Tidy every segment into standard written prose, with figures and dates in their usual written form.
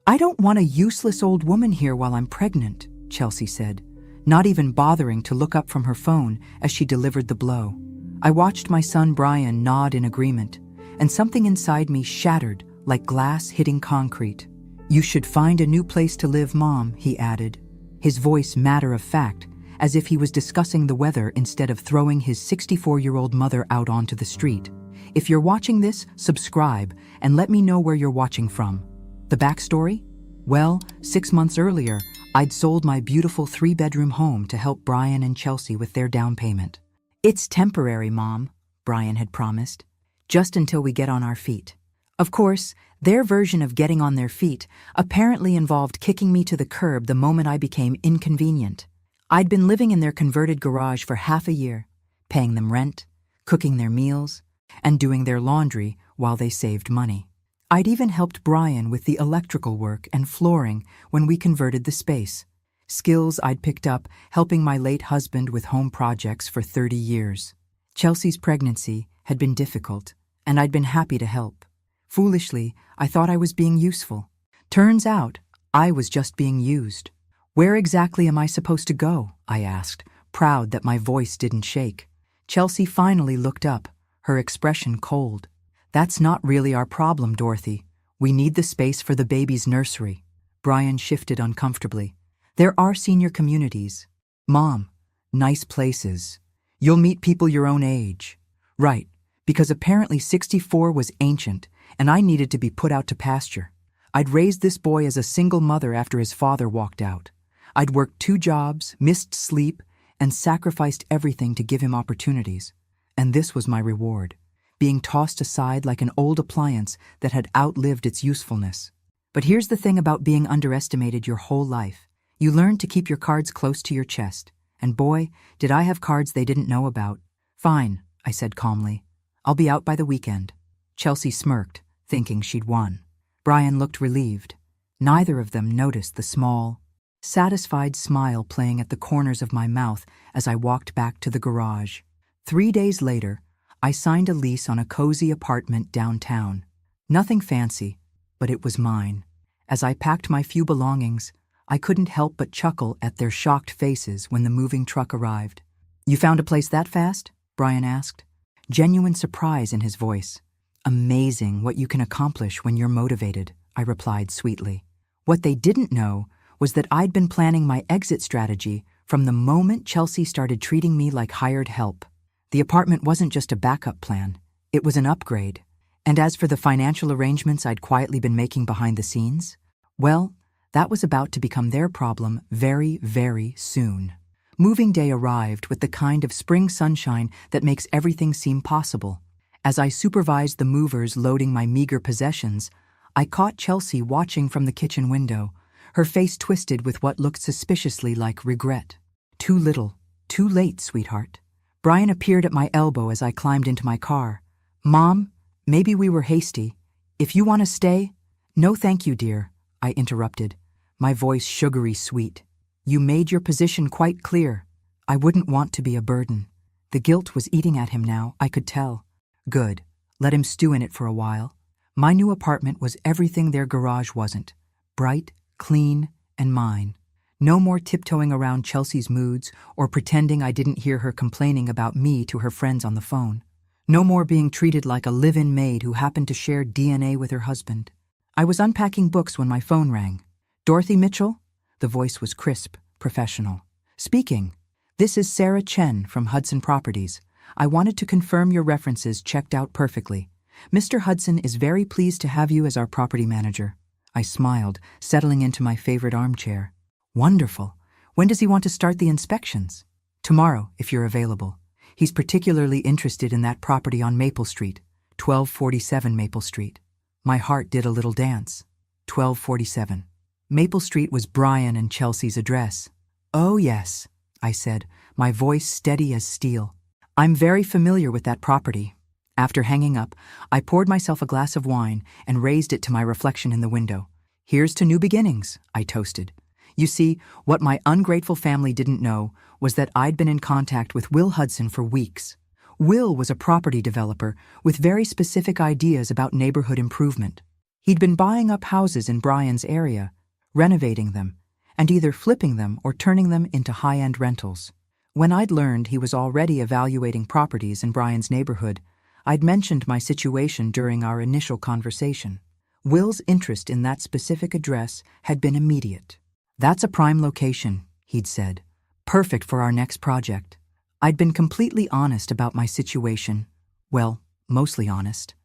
"I don't want a useless old woman here while I'm pregnant," Chelsea said, not even bothering to look up from her phone as she delivered the blow. I watched my son Brian nod in agreement, and something inside me shattered like glass hitting concrete. "You should find a new place to live, Mom," he added, his voice matter of fact, as if he was discussing the weather instead of throwing his 64-year-old mother out onto the street. "If you're watching this, subscribe and let me know where you're watching from." The backstory? Well, 6 months earlier, I'd sold my beautiful 3-bedroom home to help Brian and Chelsea with their down payment. "It's temporary, Mom," Brian had promised, "just until we get on our feet." Of course, their version of getting on their feet apparently involved kicking me to the curb the moment I became inconvenient. I'd been living in their converted garage for half a year, paying them rent, cooking their meals, and doing their laundry while they saved money. I'd even helped Brian with the electrical work and flooring when we converted the space, skills I'd picked up helping my late husband with home projects for 30 years. Chelsea's pregnancy had been difficult, and I'd been happy to help. Foolishly, I thought I was being useful. Turns out, I was just being used. "Where exactly am I supposed to go?" I asked, proud that my voice didn't shake. Chelsea finally looked up, her expression cold. "That's not really our problem, Dorothy. We need the space for the baby's nursery." Brian shifted uncomfortably. "There are senior communities. Mom, nice places. You'll meet people your own age." Right, because apparently 64 was ancient, and I needed to be put out to pasture. I'd raised this boy as a single mother after his father walked out. I'd worked 2 jobs, missed sleep, and sacrificed everything to give him opportunities. And this was my reward, being tossed aside like an old appliance that had outlived its usefulness. But here's the thing about being underestimated your whole life. You learn to keep your cards close to your chest. And boy, did I have cards they didn't know about. "Fine," I said calmly. "I'll be out by the weekend." Chelsea smirked, thinking she'd won. Brian looked relieved. Neither of them noticed the small, satisfied smile playing at the corners of my mouth as I walked back to the garage. 3 days later, I signed a lease on a cozy apartment downtown. Nothing fancy, but it was mine. As I packed my few belongings, I couldn't help but chuckle at their shocked faces when the moving truck arrived. "You found a place that fast?" Brian asked, genuine surprise in his voice. "Amazing what you can accomplish when you're motivated," I replied sweetly. What they didn't know was that I'd been planning my exit strategy from the moment Chelsea started treating me like hired help. The apartment wasn't just a backup plan, it was an upgrade. And as for the financial arrangements I'd quietly been making behind the scenes, well, that was about to become their problem very, very soon. Moving day arrived with the kind of spring sunshine that makes everything seem possible. As I supervised the movers loading my meager possessions, I caught Chelsea watching from the kitchen window, her face twisted with what looked suspiciously like regret. "Too little, too late, sweetheart." Brian appeared at my elbow as I climbed into my car. "Mom, maybe we were hasty. If you want to stay—" "No thank you, dear," I interrupted, my voice sugary sweet. "You made your position quite clear. I wouldn't want to be a burden." The guilt was eating at him now, I could tell. Good. Let him stew in it for a while. My new apartment was everything their garage wasn't. Bright, clean, and mine. No more tiptoeing around Chelsea's moods or pretending I didn't hear her complaining about me to her friends on the phone. No more being treated like a live-in maid who happened to share DNA with her husband. I was unpacking books when my phone rang. "Dorothy Mitchell?" The voice was crisp, professional. "Speaking. This is Sarah Chen from Hudson Properties. I wanted to confirm your references checked out perfectly. Mr. Hudson is very pleased to have you as our property manager." I smiled, settling into my favorite armchair. "Wonderful. When does he want to start the inspections?" "Tomorrow, if you're available. He's particularly interested in that property on Maple Street, 1247 Maple Street." My heart did a little dance. 1247. Maple Street was Brian and Chelsea's address. "Oh, yes," I said, my voice steady as steel. "I'm very familiar with that property." After hanging up, I poured myself a glass of wine and raised it to my reflection in the window. "Here's to new beginnings," I toasted. You see, what my ungrateful family didn't know was that I'd been in contact with Will Hudson for weeks. Will was a property developer with very specific ideas about neighborhood improvement. He'd been buying up houses in Brian's area, renovating them, and either flipping them or turning them into high-end rentals. When I'd learned he was already evaluating properties in Brian's neighborhood, I'd mentioned my situation during our initial conversation. Will's interest in that specific address had been immediate. "That's a prime location," he'd said. "Perfect for our next project." I'd been completely honest about my situation. Well, mostly honest.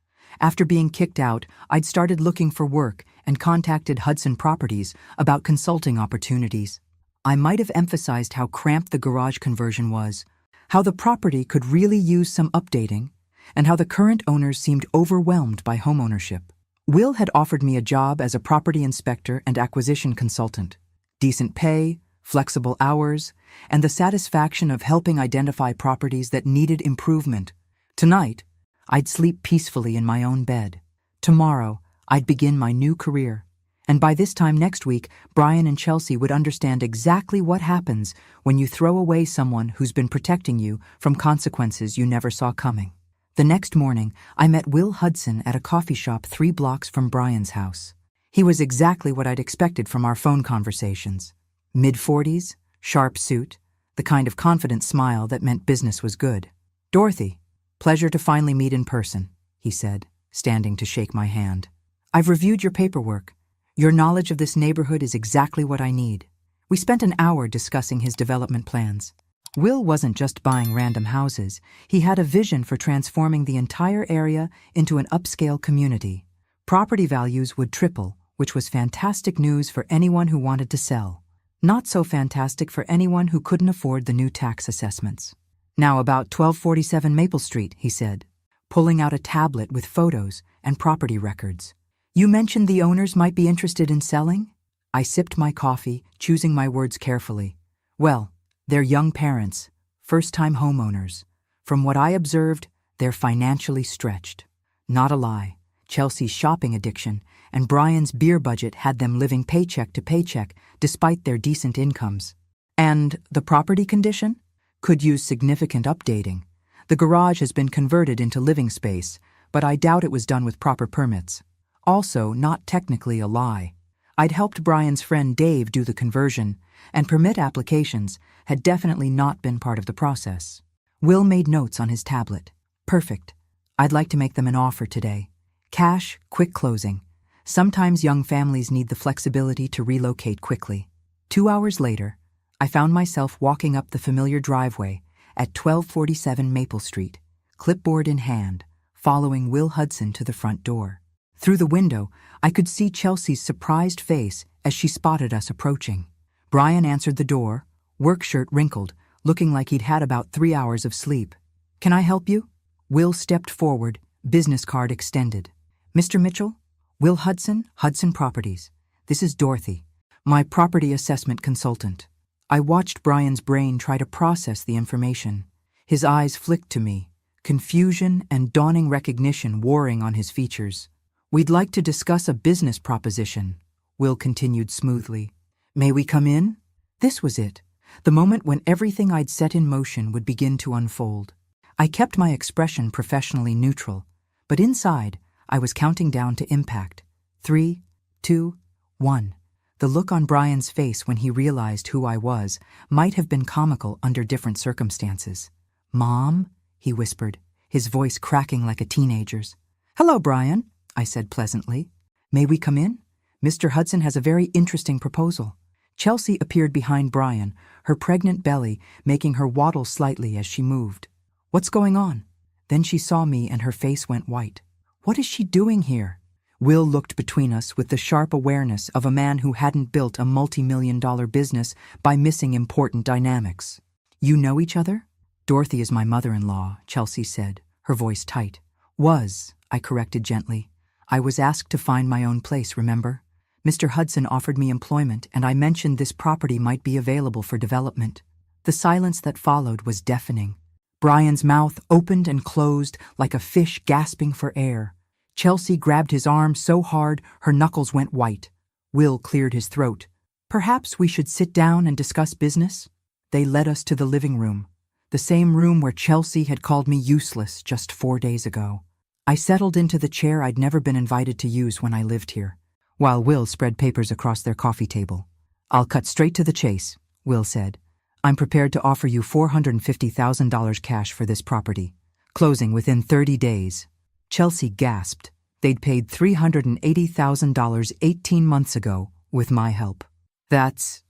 After being kicked out, I'd started looking for work and contacted Hudson Properties about consulting opportunities. I might have emphasized how cramped the garage conversion was, how the property could really use some updating, and how the current owners seemed overwhelmed by homeownership. Will had offered me a job as a property inspector and acquisition consultant. Decent pay, flexible hours, and the satisfaction of helping identify properties that needed improvement. Tonight, I'd sleep peacefully in my own bed. Tomorrow, I'd begin my new career. And by this time next week, Brian and Chelsea would understand exactly what happens when you throw away someone who's been protecting you from consequences you never saw coming. The next morning, I met Will Hudson at a coffee shop 3 blocks from Brian's house. He was exactly what I'd expected from our phone conversations. Mid-40s, sharp suit, the kind of confident smile that meant business was good. "Dorothy, pleasure to finally meet in person," he said, standing to shake my hand. "I've reviewed your paperwork. Your knowledge of this neighborhood is exactly what I need." We spent an hour discussing his development plans. Will wasn't just buying random houses. He had a vision for transforming the entire area into an upscale community. Property values would triple, which was fantastic news for anyone who wanted to sell. Not so fantastic for anyone who couldn't afford the new tax assessments. "Now about 1247 Maple Street," he said, pulling out a tablet with photos and property records. "You mentioned the owners might be interested in selling?" I sipped my coffee, choosing my words carefully. "Well, they're young parents, first-time homeowners. From what I observed, they're financially stretched. Not a lie. Chelsea's shopping addiction and Brian's beer budget had them living paycheck to paycheck despite their decent incomes. And the property condition? Could use significant updating. The garage has been converted into living space, but I doubt it was done with proper permits. Also, not technically a lie. I'd helped Brian's friend Dave do the conversion, and permit applications had definitely not been part of the process." Will made notes on his tablet. "Perfect. I'd like to make them an offer today. Cash, quick closing. Sometimes young families need the flexibility to relocate quickly." 2 hours later, I found myself walking up the familiar driveway at 1247 Maple Street, clipboard in hand, following Will Hudson to the front door. Through the window, I could see Chelsea's surprised face as she spotted us approaching. Brian answered the door, work shirt wrinkled, looking like he'd had about 3 hours of sleep. "Can I help you?" Will stepped forward, business card extended. "Mr. Mitchell? Will Hudson, Hudson Properties. This is Dorothy, my property assessment consultant." I watched Brian's brain try to process the information. His eyes flicked to me, confusion and dawning recognition warring on his features. "We'd like to discuss a business proposition," Will continued smoothly. "May we come in?" This was it, the moment when everything I'd set in motion would begin to unfold. I kept my expression professionally neutral, but inside, I was counting down to impact. 3, 2, 1. The look on Brian's face when he realized who I was might have been comical under different circumstances. "Mom?" he whispered, his voice cracking like a teenager's. "Hello, Brian," I said pleasantly. "May we come in? Mr. Hudson has a very interesting proposal." Chelsea appeared behind Brian, her pregnant belly making her waddle slightly as she moved. "What's going on?" Then she saw me and her face went white. "What is she doing here?" Will looked between us with the sharp awareness of a man who hadn't built a multi-million-dollar business by missing important dynamics. "You know each other?" "Dorothy is my mother-in-law," Chelsea said, her voice tight. "Was," I corrected gently. "I was asked to find my own place, remember? Mr. Hudson offered me employment, and I mentioned this property might be available for development." The silence that followed was deafening. Brian's mouth opened and closed like a fish gasping for air. Chelsea grabbed his arm so hard her knuckles went white. Will cleared his throat. "Perhaps we should sit down and discuss business?" They led us to the living room, the same room where Chelsea had called me useless just 4 days ago. I settled into the chair I'd never been invited to use when I lived here, while Will spread papers across their coffee table. "I'll cut straight to the chase," Will said. "I'm prepared to offer you $450,000 cash for this property, closing within 30 days. Chelsea gasped. They'd paid $380,000 18 months ago with my help. That's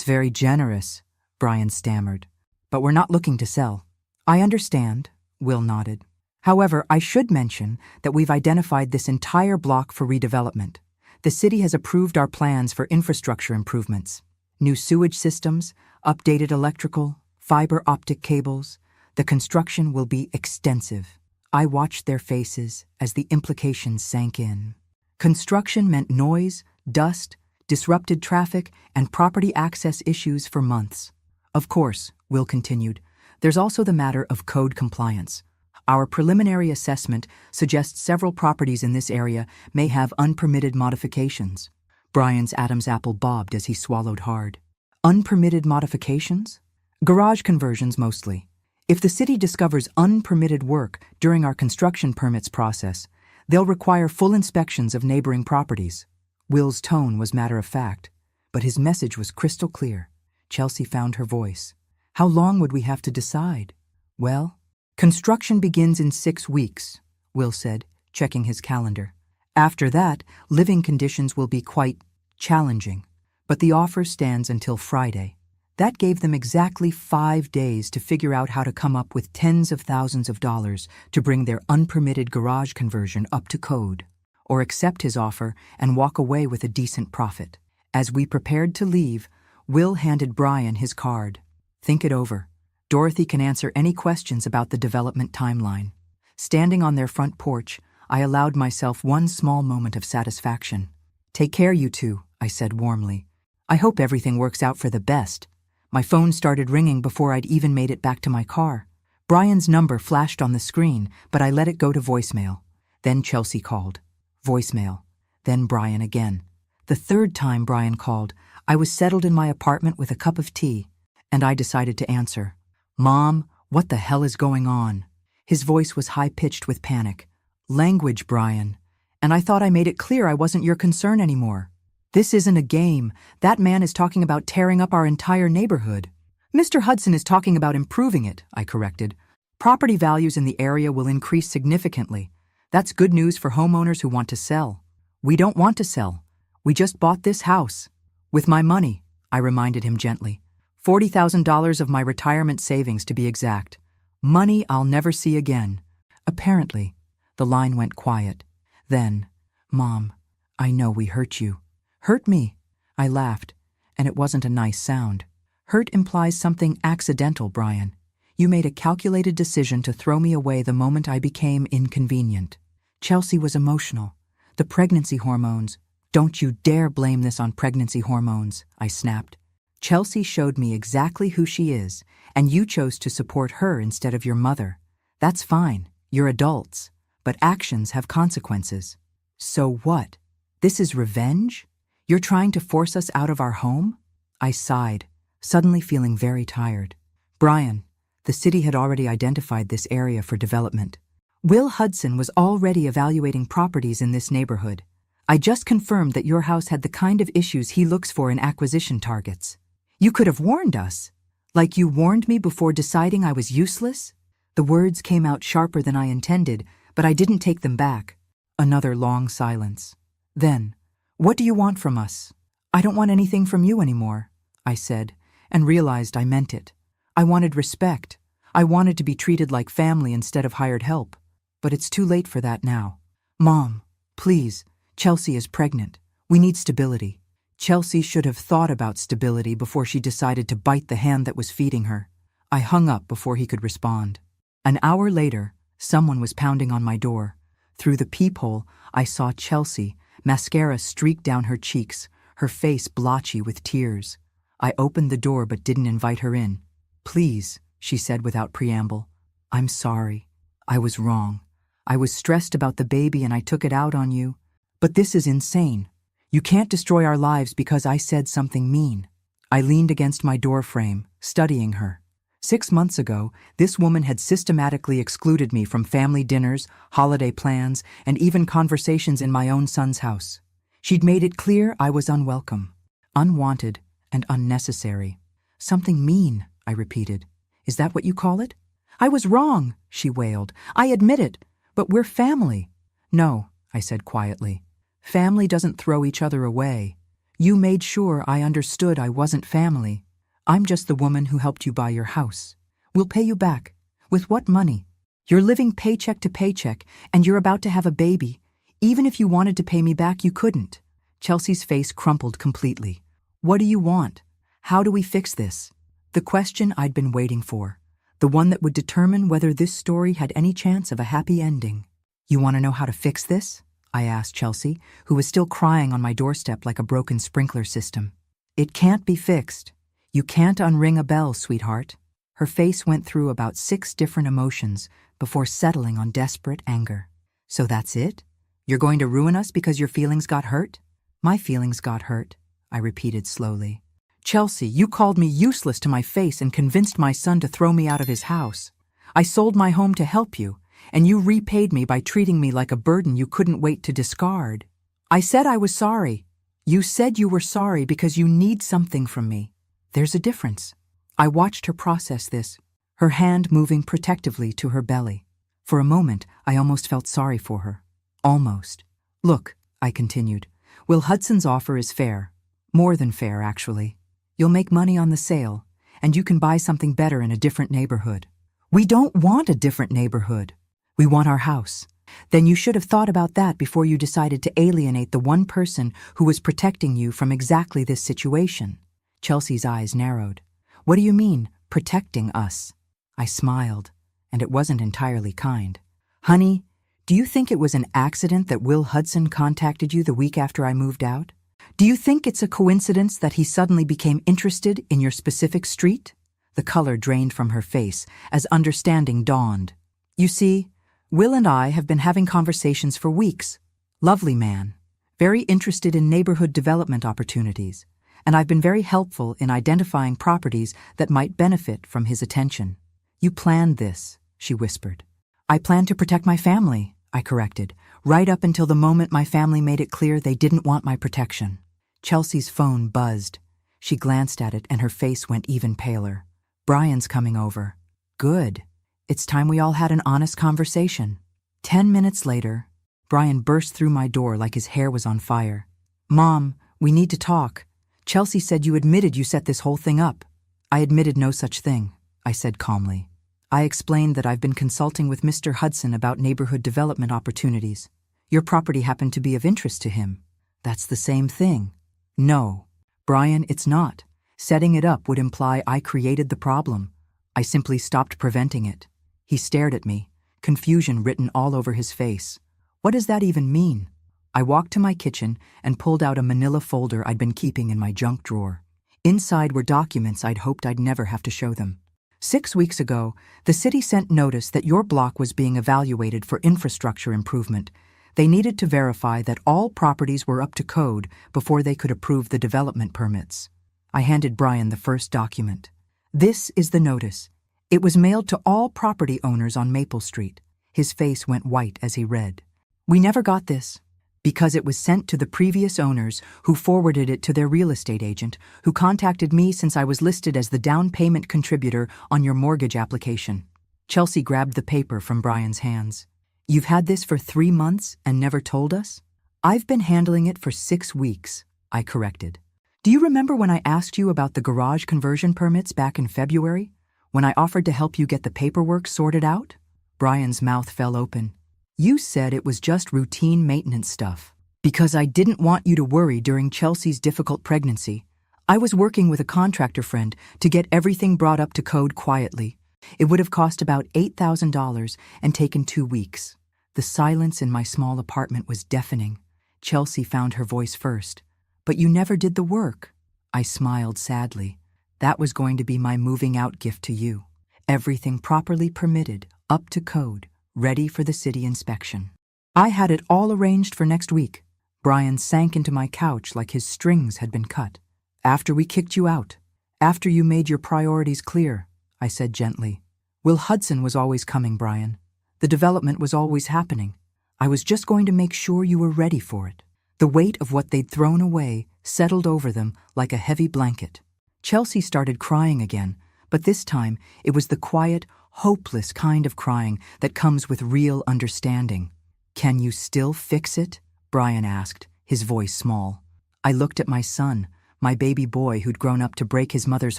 very generous," Brian stammered. "But we're not looking to sell." "I understand," Will nodded. "However, I should mention that we've identified this entire block for redevelopment. The city has approved our plans for infrastructure improvements. New sewage systems, updated electrical, fiber optic cables. The construction will be extensive." I watched their faces as the implications sank in. Construction meant noise, dust, disrupted traffic, and property access issues for months. "Of course," Will continued, "there's also the matter of code compliance. Our preliminary assessment suggests several properties in this area may have unpermitted modifications." Brian's Adam's apple bobbed as he swallowed hard. "Unpermitted modifications?" "Garage conversions mostly. If the city discovers unpermitted work during our construction permits process, they'll require full inspections of neighboring properties." Will's tone was matter-of-fact, but his message was crystal clear. Chelsea found her voice. "How long would we have to decide?" "Well, construction begins in 6 weeks," Will said, checking his calendar. "After that, living conditions will be quite challenging, but the offer stands until Friday." That gave them exactly 5 days to figure out how to come up with tens of thousands of dollars to bring their unpermitted garage conversion up to code, or accept his offer and walk away with a decent profit. As we prepared to leave, Will handed Brian his card. "Think it over. Dorothy can answer any questions about the development timeline." Standing on their front porch, I allowed myself one small moment of satisfaction. "Take care, you two," I said warmly. "I hope everything works out for the best." My phone started ringing before I'd even made it back to my car. Brian's number flashed on the screen, but I let it go to voicemail. Then Chelsea called. Voicemail. Then Brian again. The third time Brian called, I was settled in my apartment with a cup of tea, and I decided to answer. "Mom, what the hell is going on?" His voice was high-pitched with panic. "Language, Brian. And I thought I made it clear I wasn't your concern anymore. This isn't a game. That man is talking about tearing up our entire neighborhood." "Mr. Hudson is talking about improving it," I corrected. "Property values in the area will increase significantly. That's good news for homeowners who want to sell." "We don't want to sell. We just bought this house. With my money," I reminded him gently. $40,000 of my retirement savings, to be exact. Money I'll never see again. Apparently, the line went quiet. Then, "Mom, I know we hurt you." "Hurt me?" I laughed, and it wasn't a nice sound. "Hurt implies something accidental, Brian. You made a calculated decision to throw me away the moment I became inconvenient." Chelsea was emotional. "The pregnancy hormones." "Don't you dare blame this on pregnancy hormones," I snapped. "Chelsea showed me exactly who she is, and you chose to support her instead of your mother. That's fine, you're adults, but actions have consequences." "So what? This is revenge? You're trying to force us out of our home?" I sighed, suddenly feeling very tired. "Brian, the city had already identified this area for development. Will Hudson was already evaluating properties in this neighborhood. I just confirmed that your house had the kind of issues he looks for in acquisition targets. You could have warned us. Like you warned me before deciding I was useless?" The words came out sharper than I intended, but I didn't take them back. Another long silence. Then, "What do you want from us?" "I don't want anything from you anymore," I said, and realized I meant it. I wanted respect. I wanted to be treated like family instead of hired help. But it's too late for that now. "Mom, please, Chelsea is pregnant. We need stability." Chelsea should have thought about stability before she decided to bite the hand that was feeding her. I hung up before he could respond. An hour later, someone was pounding on my door. Through the peephole, I saw Chelsea, mascara streaked down her cheeks, her face blotchy with tears. I opened the door but didn't invite her in. "Please," she said without preamble. "I'm sorry. I was wrong. I was stressed about the baby and I took it out on you. But this is insane. You can't destroy our lives because I said something mean." I leaned against my door frame, studying her. 6 months ago, this woman had systematically excluded me from family dinners, holiday plans, and even conversations in my own son's house. She'd made it clear I was unwelcome, unwanted, and unnecessary. Something mean, I repeated. Is that what you call it? I was wrong, she wailed. I admit it, but we're family. No, I said quietly. Family doesn't throw each other away. You made sure I understood I wasn't family. I'm just the woman who helped you buy your house. We'll pay you back. With what money? You're living paycheck to paycheck, and you're about to have a baby. Even if you wanted to pay me back, you couldn't. Chelsea's face crumpled completely. What do you want? How do we fix this? The question I'd been waiting for. The one that would determine whether this story had any chance of a happy ending. You want to know how to fix this? I asked Chelsea, who was still crying on my doorstep like a broken sprinkler system. It can't be fixed. You can't unring a bell, sweetheart. Her face went through about 6 different emotions before settling on desperate anger. So that's it? You're going to ruin us because your feelings got hurt? My feelings got hurt, I repeated slowly. Chelsea, you called me useless to my face and convinced my son to throw me out of his house. I sold my home to help you, and you repaid me by treating me like a burden you couldn't wait to discard. I said I was sorry. You said you were sorry because you need something from me. There's a difference. I watched her process this, her hand moving protectively to her belly. For a moment, I almost felt sorry for her. Almost. Look, I continued, Will Hudson's offer is fair. More than fair, actually. You'll make money on the sale, and you can buy something better in a different neighborhood. We don't want a different neighborhood. We want our house. Then you should have thought about that before you decided to alienate the one person who was protecting you from exactly this situation. Chelsea's eyes narrowed. What do you mean, protecting us? I smiled, and it wasn't entirely kind. Honey, do you think it was an accident that Will Hudson contacted you the week after I moved out? Do you think it's a coincidence that he suddenly became interested in your specific street? The color drained from her face as understanding dawned. You see, Will and I have been having conversations for weeks. Lovely man, very interested in neighborhood development opportunities, and I've been very helpful in identifying properties that might benefit from his attention. You planned this, she whispered. I planned to protect my family, I corrected, right up until the moment my family made it clear they didn't want my protection. Chelsea's phone buzzed. She glanced at it and her face went even paler. Brian's coming over. Good. It's time we all had an honest conversation. 10 minutes later, Brian burst through my door like his hair was on fire. Mom, we need to talk. Chelsea said you admitted you set this whole thing up. I admitted no such thing, I said calmly. I explained that I've been consulting with Mr. Hudson about neighborhood development opportunities. Your property happened to be of interest to him. That's the same thing. No, Brian, it's not. Setting it up would imply I created the problem. I simply stopped preventing it. He stared at me, confusion written all over his face. What does that even mean? I walked to my kitchen and pulled out a manila folder I'd been keeping in my junk drawer. Inside were documents I'd hoped I'd never have to show them. 6 weeks ago, the city sent notice that your block was being evaluated for infrastructure improvement. They needed to verify that all properties were up to code before they could approve the development permits. I handed Brian the first document. This is the notice. It was mailed to all property owners on Maple Street. His face went white as he read. We never got this, because it was sent to the previous owners who forwarded it to their real estate agent, who contacted me since I was listed as the down payment contributor on your mortgage application. Chelsea grabbed the paper from Brian's hands. You've had this for 3 months and never told us? I've been handling it for 6 weeks, I corrected. Do you remember when I asked you about the garage conversion permits back in February? When I offered to help you get the paperwork sorted out? Brian's mouth fell open. You said it was just routine maintenance stuff. Because I didn't want you to worry during Chelsea's difficult pregnancy. I was working with a contractor friend to get everything brought up to code quietly. It would have cost about $8,000 and taken 2 weeks. The silence in my small apartment was deafening. Chelsea found her voice first. But you never did the work. I smiled sadly. That was going to be my moving out gift to you. Everything properly permitted, up to code, ready for the city inspection. I had it all arranged for next week. Brian sank into my couch like his strings had been cut. After we kicked you out. After you made your priorities clear. I said gently. Will Hudson was always coming, Brian. The development was always happening. I was just going to make sure you were ready for it. The weight of what they'd thrown away settled over them like a heavy blanket. Chelsea started crying again, but this time it was the quiet, hopeless kind of crying that comes with real understanding. Can you still fix it? Brian asked, his voice small. I looked at my son, my baby boy who'd grown up to break his mother's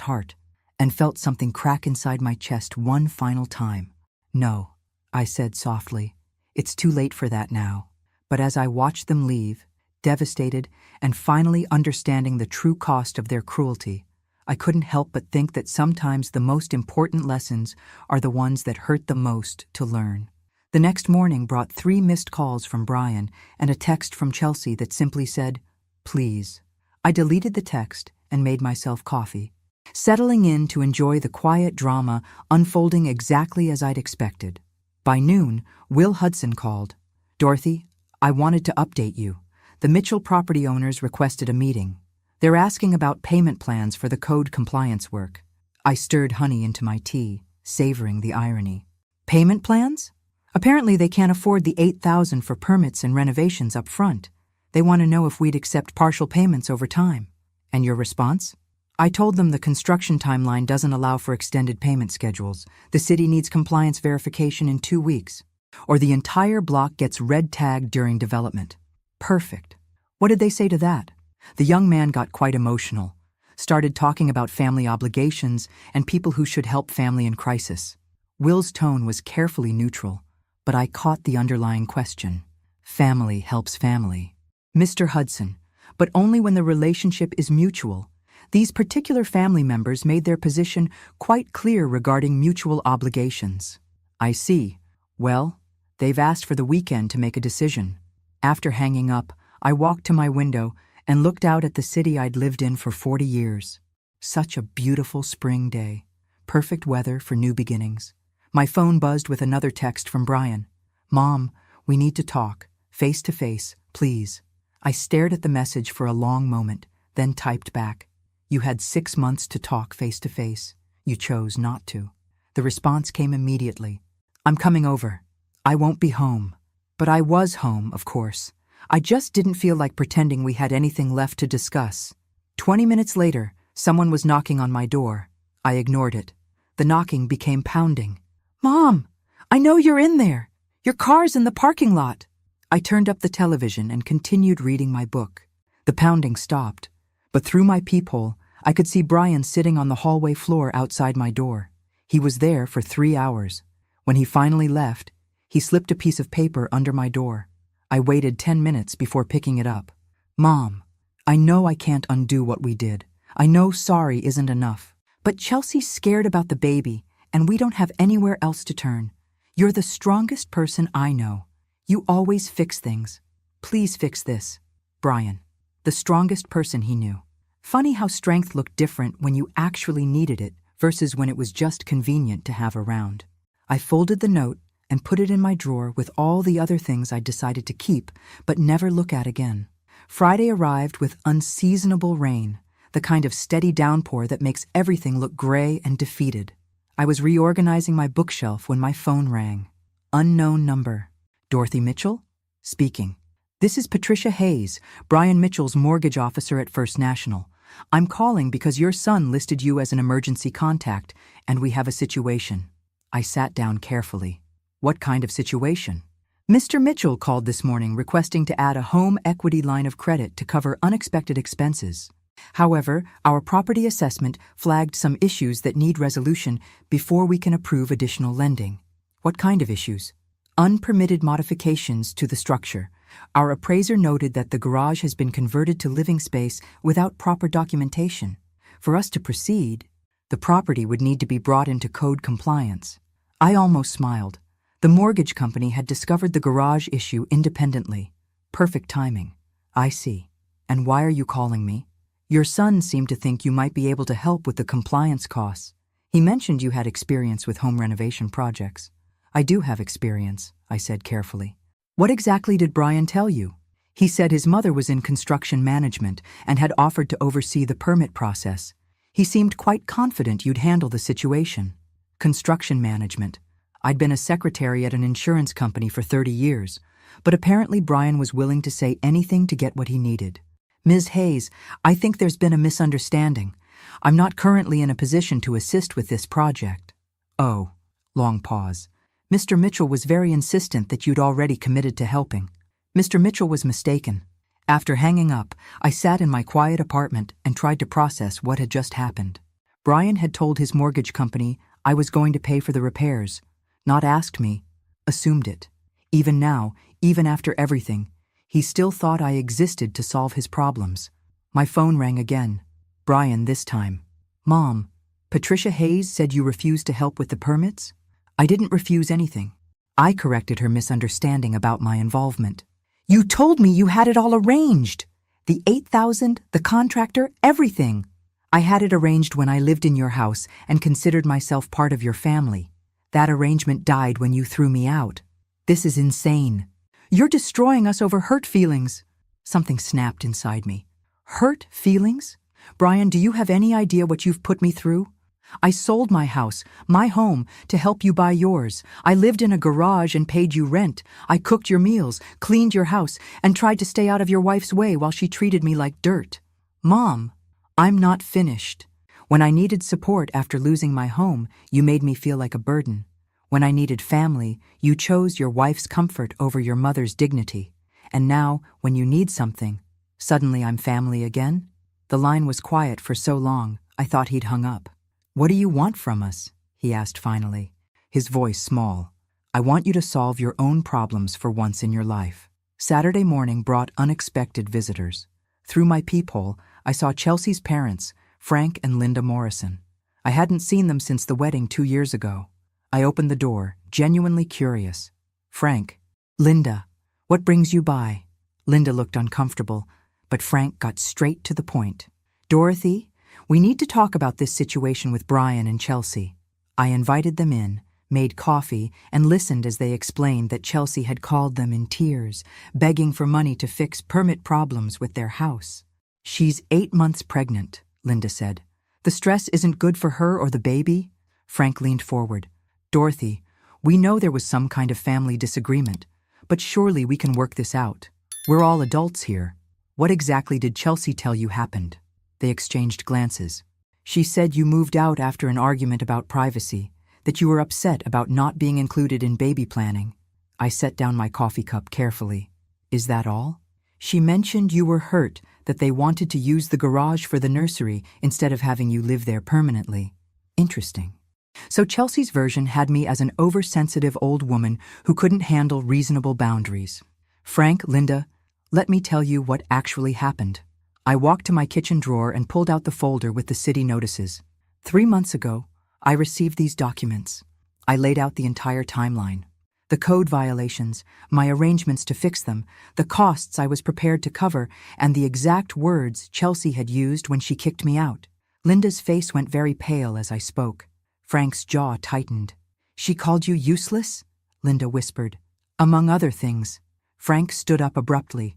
heart, and felt something crack inside my chest one final time. No, I said softly. It's too late for that now. But as I watched them leave, devastated and finally understanding the true cost of their cruelty, I couldn't help but think that sometimes the most important lessons are the ones that hurt the most to learn. The next morning brought 3 missed calls from Brian and a text from Chelsea that simply said, "Please." I deleted the text and made myself coffee, settling in to enjoy the quiet drama unfolding exactly as I'd expected. By noon, Will Hudson called. "Dorothy, I wanted to update you. The Mitchell property owners requested a meeting. They're asking about payment plans for the code compliance work." I stirred honey into my tea, savoring the irony. Payment plans? Apparently they can't afford the $8,000 for permits and renovations up front. They want to know if we'd accept partial payments over time. And your response? I told them the construction timeline doesn't allow for extended payment schedules. The city needs compliance verification in 2 weeks, or the entire block gets red tagged during development. Perfect. What did they say to that? The young man got quite emotional, started talking about family obligations and people who should help family in crisis. Will's tone was carefully neutral, but I caught the underlying question. Family helps family. Mr. Hudson, but only when the relationship is mutual. These particular family members made their position quite clear regarding mutual obligations. I see. Well, they've asked for the weekend to make a decision. After hanging up, I walked to my window and looked out at the city I'd lived in for 40 years. Such a beautiful spring day. Perfect weather for new beginnings. My phone buzzed with another text from Brian. "Mom, we need to talk, face to face, please." I stared at the message for a long moment, then typed back. "You had 6 months to talk face to face. You chose not to." The response came immediately. "I'm coming over. I won't be home." But I was home, of course. I just didn't feel like pretending we had anything left to discuss. 20 minutes later, someone was knocking on my door. I ignored it. The knocking became pounding. "Mom, I know you're in there. Your car's in the parking lot." I turned up the television and continued reading my book. The pounding stopped, but through my peephole, I could see Brian sitting on the hallway floor outside my door. He was there for 3 hours. When he finally left, he slipped a piece of paper under my door. I waited 10 minutes before picking it up. "Mom, I know I can't undo what we did. I know sorry isn't enough. But Chelsea's scared about the baby, and we don't have anywhere else to turn. You're the strongest person I know. You always fix things. Please fix this." Brian, the strongest person he knew. Funny how strength looked different when you actually needed it versus when it was just convenient to have around. I folded the note and put it in my drawer with all the other things I'd decided to keep but never look at again. Friday arrived with unseasonable rain, the kind of steady downpour that makes everything look gray and defeated. I was reorganizing my bookshelf when my phone rang. Unknown number. "Dorothy Mitchell?" Speaking. "This is Patricia Hayes, Brian Mitchell's mortgage officer at First National. I'm calling because your son listed you as an emergency contact, and we have a situation." I sat down carefully. "What kind of situation?" "Mr. Mitchell called this morning requesting to add a home equity line of credit to cover unexpected expenses. However, our property assessment flagged some issues that need resolution before we can approve additional lending." "What kind of issues?" "Unpermitted modifications to the structure. Our appraiser noted that the garage has been converted to living space without proper documentation. For us to proceed, the property would need to be brought into code compliance." I almost smiled. The mortgage company had discovered the garage issue independently. Perfect timing. "I see. And why are you calling me?" "Your son seemed to think you might be able to help with the compliance costs. He mentioned you had experience with home renovation projects." "I do have experience," I said carefully. "What exactly did Brian tell you?" "He said his mother was in construction management and had offered to oversee the permit process. He seemed quite confident you'd handle the situation." Construction management. I'd been a secretary at an insurance company for 30 years, but apparently Brian was willing to say anything to get what he needed. Ms. Hayes, I think there's been a misunderstanding. I'm not currently in a position to assist with this project. Oh, long pause. Mr. Mitchell was very insistent that you'd already committed to helping. Mr. Mitchell was mistaken. After hanging up, I sat in my quiet apartment and tried to process what had just happened. Brian had told his mortgage company I was going to pay for the repairs, not asked me, assumed it. Even now, even after everything, he still thought I existed to solve his problems. My phone rang again. Brian this time. Mom, Patricia Hayes said you refused to help with the permits? I didn't refuse anything. I corrected her misunderstanding about my involvement. You told me you had it all arranged. The $8,000, the contractor, everything. I had it arranged when I lived in your house and considered myself part of your family. That arrangement died when you threw me out. This is insane. You're destroying us over hurt feelings. Something snapped inside me. Hurt feelings? Brian, do you have any idea what you've put me through? I sold my house, my home, to help you buy yours. I lived in a garage and paid you rent. I cooked your meals, cleaned your house, and tried to stay out of your wife's way while she treated me like dirt. Mom, I'm not finished. When I needed support after losing my home, you made me feel like a burden. When I needed family, you chose your wife's comfort over your mother's dignity. And now, when you need something, suddenly I'm family again? The line was quiet for so long, I thought he'd hung up. What do you want from us? He asked finally, his voice small. I want you to solve your own problems for once in your life. Saturday morning brought unexpected visitors. Through my peephole, I saw Chelsea's parents, Frank and Linda Morrison. I hadn't seen them since the wedding 2 years ago. I opened the door, genuinely curious. Frank, Linda, what brings you by? Linda looked uncomfortable, but Frank got straight to the point. Dorothy, we need to talk about this situation with Brian and Chelsea. I invited them in, made coffee, and listened as they explained that Chelsea had called them in tears, begging for money to fix permit problems with their house. She's 8 months pregnant, Linda said. The stress isn't good for her or the baby? Frank leaned forward. Dorothy, we know there was some kind of family disagreement, but surely we can work this out. We're all adults here. What exactly did Chelsea tell you happened? They exchanged glances. She said you moved out after an argument about privacy, that you were upset about not being included in baby planning. I set down my coffee cup carefully. Is that all? She mentioned you were hurt that they wanted to use the garage for the nursery instead of having you live there permanently. Interesting. So Chelsea's version had me as an oversensitive old woman who couldn't handle reasonable boundaries. Frank, Linda, let me tell you what actually happened. I walked to my kitchen drawer and pulled out the folder with the city notices. 3 months ago, I received these documents. I laid out the entire timeline. The code violations, my arrangements to fix them, the costs I was prepared to cover, and the exact words Chelsea had used when she kicked me out. Linda's face went very pale as I spoke. Frank's jaw tightened. She called you useless? Linda whispered. Among other things. Frank stood up abruptly.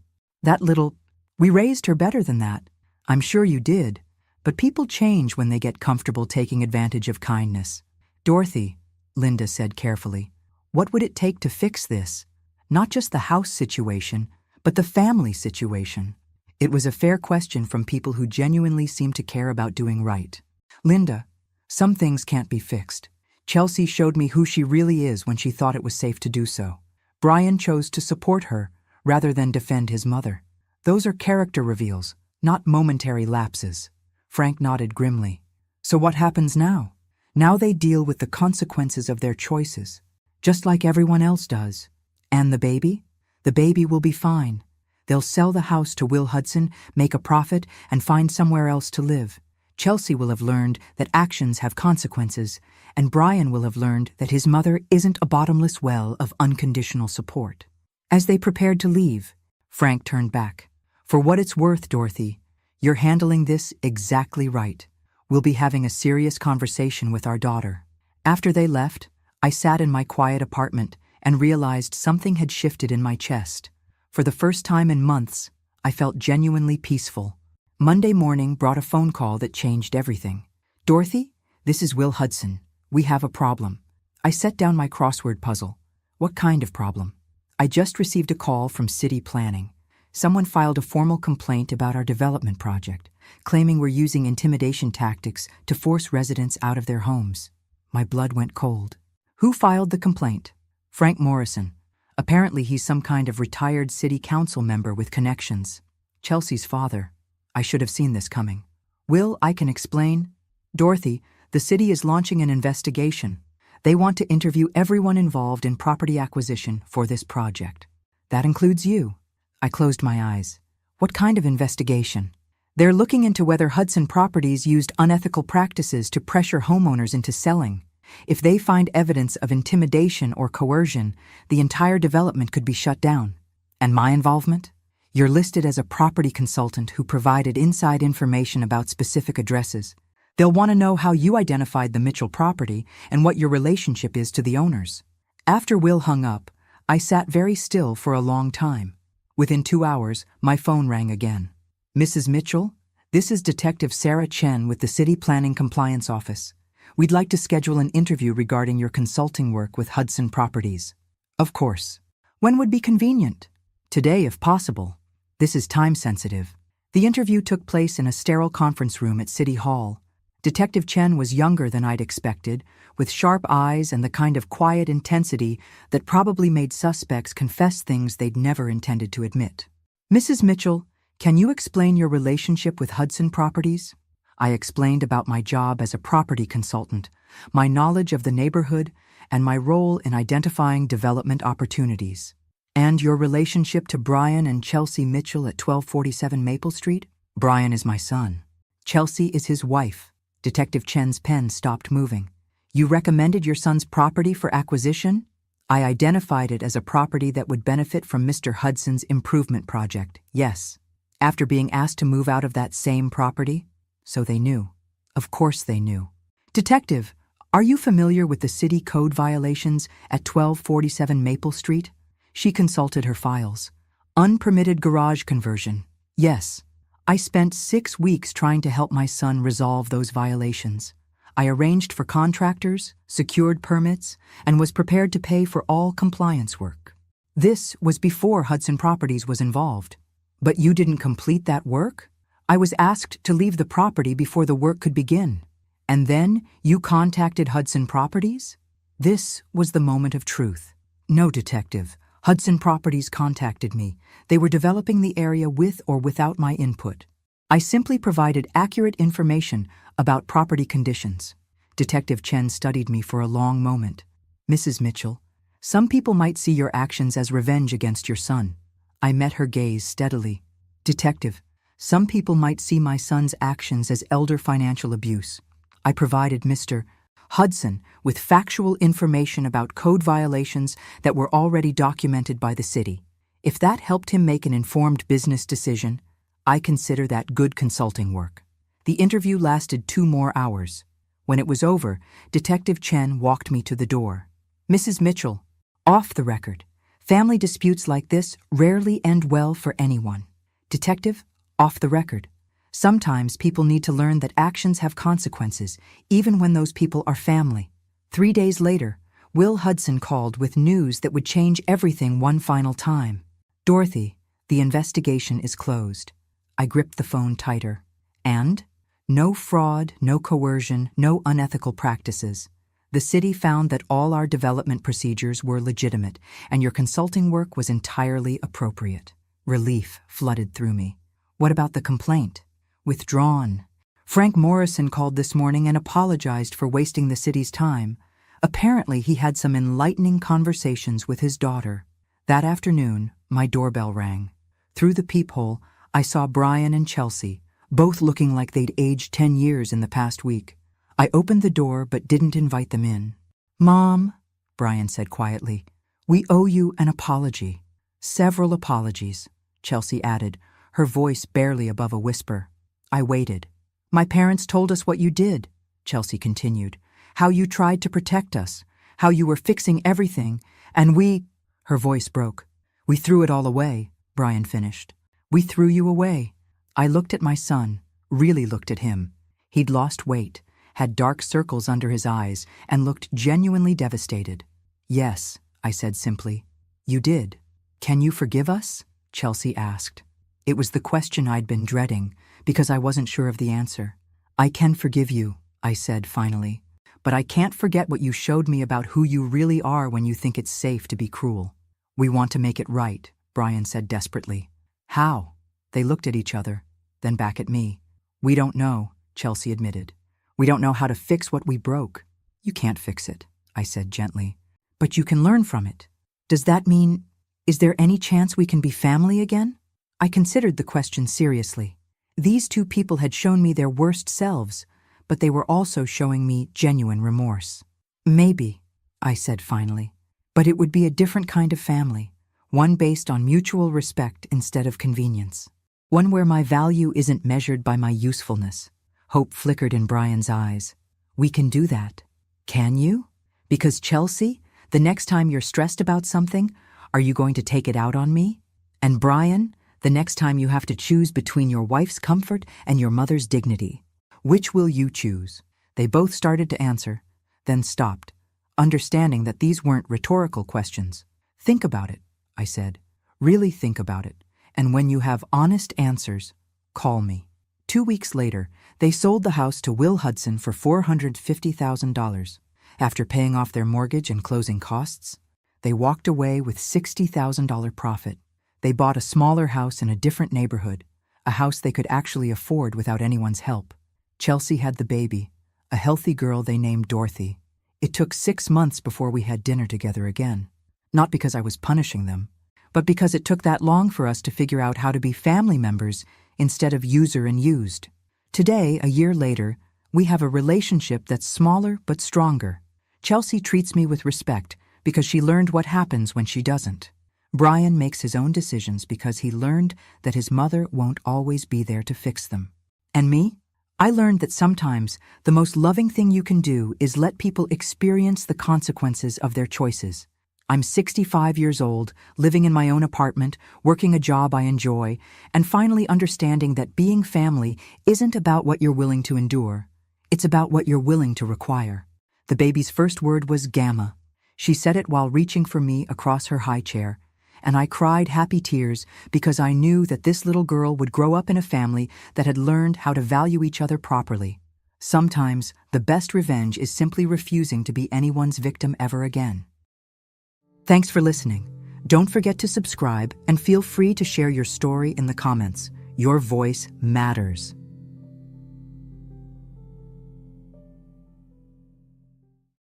We raised her better than that. I'm sure you did. But people change when they get comfortable taking advantage of kindness. Dorothy, Linda said carefully, what would it take to fix this? Not just the house situation, but the family situation. It was a fair question from people who genuinely seemed to care about doing right. Linda, some things can't be fixed. Chelsea showed me who she really is when she thought it was safe to do so. Brian chose to support her rather than defend his mother. Those are character reveals, not momentary lapses. Frank nodded grimly. So what happens now? Now they deal with the consequences of their choices, just like everyone else does. And the baby? The baby will be fine. They'll sell the house to Will Hudson, make a profit, and find somewhere else to live. Chelsea will have learned that actions have consequences, and Brian will have learned that his mother isn't a bottomless well of unconditional support. As they prepared to leave, Frank turned back. For what it's worth, Dorothy, you're handling this exactly right. We'll be having a serious conversation with our daughter. After they left, I sat in my quiet apartment and realized something had shifted in my chest. For the first time in months, I felt genuinely peaceful. Monday morning brought a phone call that changed everything. Dorothy, this is Will Hudson. We have a problem. I set down my crossword puzzle. What kind of problem? I just received a call from city planning. Someone filed a formal complaint about our development project, claiming we're using intimidation tactics to force residents out of their homes. My blood went cold. Who filed the complaint? Frank Morrison. Apparently he's some kind of retired city council member with connections. Chelsea's father. I should have seen this coming. Will, I can explain. Dorothy, the city is launching an investigation. They want to interview everyone involved in property acquisition for this project. That includes you. I closed my eyes. What kind of investigation? They're looking into whether Hudson Properties used unethical practices to pressure homeowners into selling. If they find evidence of intimidation or coercion, the entire development could be shut down. And my involvement? You're listed as a property consultant who provided inside information about specific addresses. They'll want to know how you identified the Mitchell property and what your relationship is to the owners. After Will hung up, I sat very still for a long time. Within 2 hours, my phone rang again. Mrs. Mitchell, this is Detective Sarah Chen with the City Planning Compliance Office. We'd like to schedule an interview regarding your consulting work with Hudson Properties. Of course. When would be convenient? Today, if possible. This is time sensitive. The interview took place in a sterile conference room at City Hall. Detective Chen was younger than I'd expected, with sharp eyes and the kind of quiet intensity that probably made suspects confess things they'd never intended to admit. Mrs. Mitchell, can you explain your relationship with Hudson Properties? I explained about my job as a property consultant, my knowledge of the neighborhood, and my role in identifying development opportunities. And your relationship to Brian and Chelsea Mitchell at 1247 Maple Street? Brian is my son. Chelsea is his wife. Detective Chen's pen stopped moving. You recommended your son's property for acquisition? I identified it as a property that would benefit from Mr. Hudson's improvement project, yes. After being asked to move out of that same property? So they knew. Of course they knew. Detective, are you familiar with the city code violations at 1247 Maple Street? She consulted her files. Unpermitted garage conversion. Yes. I spent 6 weeks trying to help my son resolve those violations. I arranged for contractors, secured permits, and was prepared to pay for all compliance work. This was before Hudson Properties was involved. But you didn't complete that work? I was asked to leave the property before the work could begin. And then you contacted Hudson Properties? This was the moment of truth. No, Detective. Hudson Properties contacted me. They were developing the area with or without my input. I simply provided accurate information about property conditions. Detective Chen studied me for a long moment. Mrs. Mitchell, some people might see your actions as revenge against your son. I met her gaze steadily. Detective, some people might see my son's actions as elder financial abuse. I provided Mr. Hudson with factual information about code violations that were already documented by the city. If that helped him make an informed business decision, I consider that good consulting work. The interview lasted 2 more hours. When it was over, Detective Chen walked me to the door. Mrs. Mitchell, off the record. Family disputes like this rarely end well for anyone. Detective, off the record. Sometimes people need to learn that actions have consequences, even when those people are family. 3 days later, Will Hudson called with news that would change everything one final time. Dorothy, the investigation is closed. I gripped the phone tighter. And? No fraud, no coercion, no unethical practices. The city found that all our development procedures were legitimate, and your consulting work was entirely appropriate. Relief flooded through me. What about the complaint? Withdrawn. Frank Morrison called this morning and apologized for wasting the city's time. Apparently, he had some enlightening conversations with his daughter. That afternoon, my doorbell rang. Through the peephole, I saw Brian and Chelsea, both looking like they'd aged 10 years in the past week. I opened the door but didn't invite them in. Mom, Brian said quietly, we owe you an apology. Several apologies, Chelsea added, her voice barely above a whisper. I waited. My parents told us what you did, Chelsea continued, how you tried to protect us, how you were fixing everything, and we— Her voice broke. We threw it all away, Brian finished. We threw you away. I looked at my son, really looked at him. He'd lost weight, had dark circles under his eyes, and looked genuinely devastated. "Yes," I said simply. "You did. Can you forgive us?" Chelsea asked. It was the question I'd been dreading, because I wasn't sure of the answer. "I can forgive you," I said finally. "But I can't forget what you showed me about who you really are when you think it's safe to be cruel." "We want to make it right," Brian said desperately. "How?" They looked at each other, then back at me. "We don't know," Chelsea admitted. "We don't know how to fix what we broke." "You can't fix it," I said gently. "But you can learn from it. Does that mean, is there any chance we can be family again?" I considered the question seriously. These two people had shown me their worst selves, but they were also showing me genuine remorse. "Maybe," I said finally. "But it would be a different kind of family, one based on mutual respect instead of convenience. One where my value isn't measured by my usefulness." Hope flickered in Brian's eyes. "We can do that. Can you? Because Chelsea, the next time you're stressed about something, are you going to take it out on me? And Brian, the next time you have to choose between your wife's comfort and your mother's dignity, which will you choose?" They both started to answer, then stopped, understanding that these weren't rhetorical questions. "Think about it," I said. "Really think about it. And when you have honest answers, call me." 2 weeks later, they sold the house to Will Hudson for $450,000. After paying off their mortgage and closing costs, they walked away with $60,000 profit. They bought a smaller house in a different neighborhood, a house they could actually afford without anyone's help. Chelsea had the baby, a healthy girl they named Dorothy. It took 6 months before we had dinner together again. Not because I was punishing them, but because it took that long for us to figure out how to be family members instead of user and used. Today, a year later, we have a relationship that's smaller but stronger. Chelsea treats me with respect because she learned what happens when she doesn't. Brian makes his own decisions because he learned that his mother won't always be there to fix them. And me? I learned that sometimes the most loving thing you can do is let people experience the consequences of their choices. I'm 65 years old, living in my own apartment, working a job I enjoy, and finally understanding that being family isn't about what you're willing to endure. It's about what you're willing to require. The baby's first word was Gamma. She said it while reaching for me across her high chair, and I cried happy tears because I knew that this little girl would grow up in a family that had learned how to value each other properly. Sometimes, the best revenge is simply refusing to be anyone's victim ever again. Thanks for listening. Don't forget to subscribe and feel free to share your story in the comments. Your voice matters.